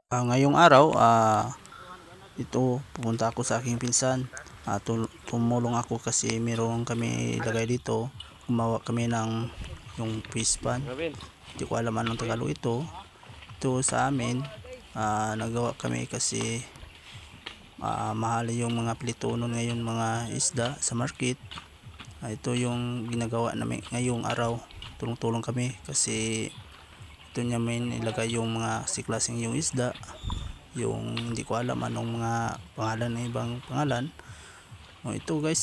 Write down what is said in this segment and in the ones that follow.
Ngayong araw, ito pupunta ako sa aking pinsan. Tumulong ako kasi meron kami ilagay dito. Gumawa kami ng yung fish pan. Hindi ko alam anong Tagalog ito. Ito sa amin, nagawa kami kasi mahal yung mga plitonon ngayon, mga isda sa market. Ito yung ginagawa namin ngayong araw. Tulong-tulong kami kasi ito namin ilagay yung mga siklaseng yung isda, yung hindi ko alam anong mga pangalan na ibang pangalan. Ito guys,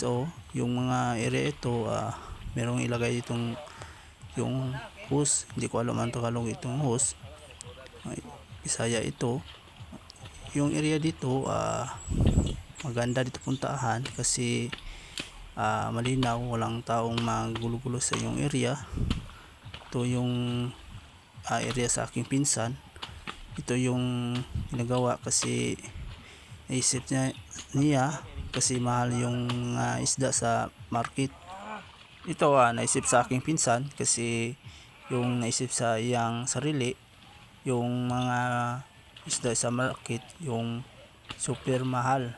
yung mga area ito, merong ilagay itong yung hose, hindi ko alam anong Tagalog itong hose. Bisaya ito. Yung area dito, maganda dito puntahan kasi malinaw, walang taong magulo-gulo sa yung area. Ito yung area sa aking pinsan. Ito yung ginagawa kasi naisip niya kasi mahal yung isda sa market. Ito naisip sa aking pinsan kasi yung naisip sa iyang sarili, yung mga isda sa market yung super mahal,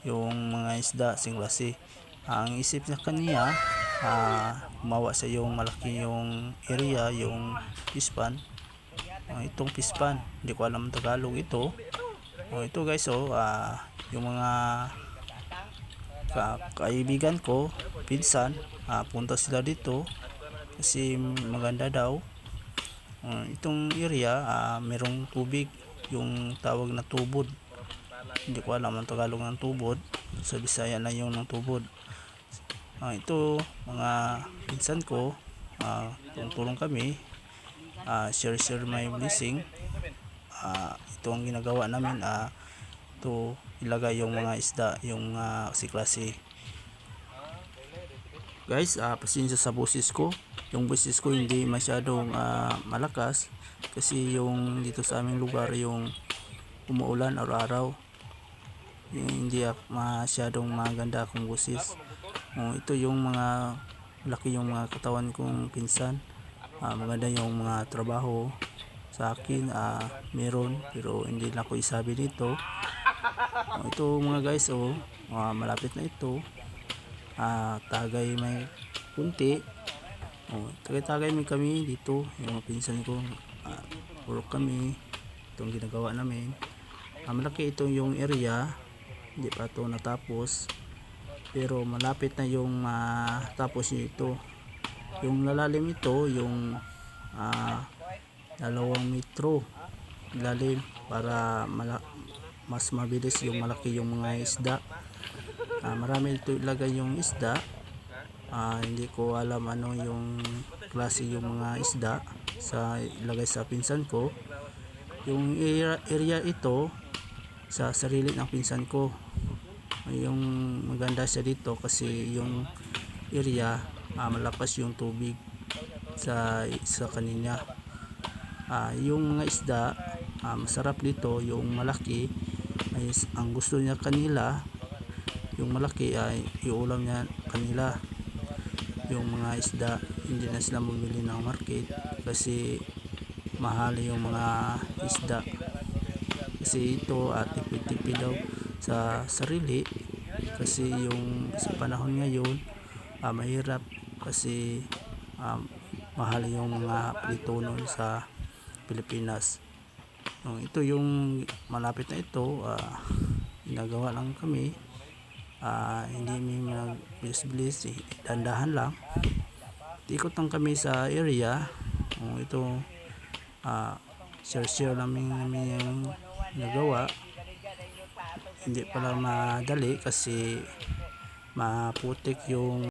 yung mga isda singlasi. Ang isip niya kaniya, gumawa sa yung malaki yung area, yung fish pan. Itong fish pan, hindi ko alam ang Tagalog ito. Ito guys, yung mga kaibigan ko, pinsan, punta sila dito kasi maganda daw. Itong area, merong tubig, yung tawag na tubod. Hindi ko alam ang Tagalog ng tubod, sa Bisaya na yung ng tubod. Ito mga pinsan ko, tulong kami, share my blessing. Ito ang ginagawa namin, ito ilagay yung mga isda, yung klase. Guys, pasensya sa boses ko, yung boses ko hindi masyadong malakas kasi yung dito sa aming lugar yung umuulan araw-araw, hindi masyadong maganda akong boses. Ito yung mga laki yung mga katawan kong pinsan. Maganda yung mga trabaho sa akin, meron pero hindi na ako isabi dito. Ito mga guys, malapit na ito. Tagay may kunti. Tagay may kami dito, yung mga pinsan ko. Puro kami. Itong ginagawa namin. Malaki ito yung area, hindi pa ito natapos pero malapit na yung tapos ito. Yung lalalim ito, yung 2 metro lalim para mas mabilis yung malaki yung mga isda. Marami ito ilagay yung isda. Hindi ko alam ano yung klase yung mga isda sa ilagay sa pinsan ko. Yung area ito sa sarili ng pinsan ko. Yung maganda siya dito kasi yung area, malakas yung tubig sa kanina. Yung mga isda, masarap dito, yung malaki ay ang gusto niya kanila, yung malaki ay iulam niya kanila. Yung mga isda hindi na sila bumili ng market kasi mahal yung mga isda. Kasi ito tipid-tipid daw sa sarili kasi yung sa panahon ngayon mahirap kasi mahal yung mga plitonon sa Pilipinas. Ito yung malapit na ito, ginagawa lang kami, hindi may bilis-bilis, dandahan lang. Ikot lang kami sa area. Ito share namin yung nagawa. Hindi pala madali kasi maputik yung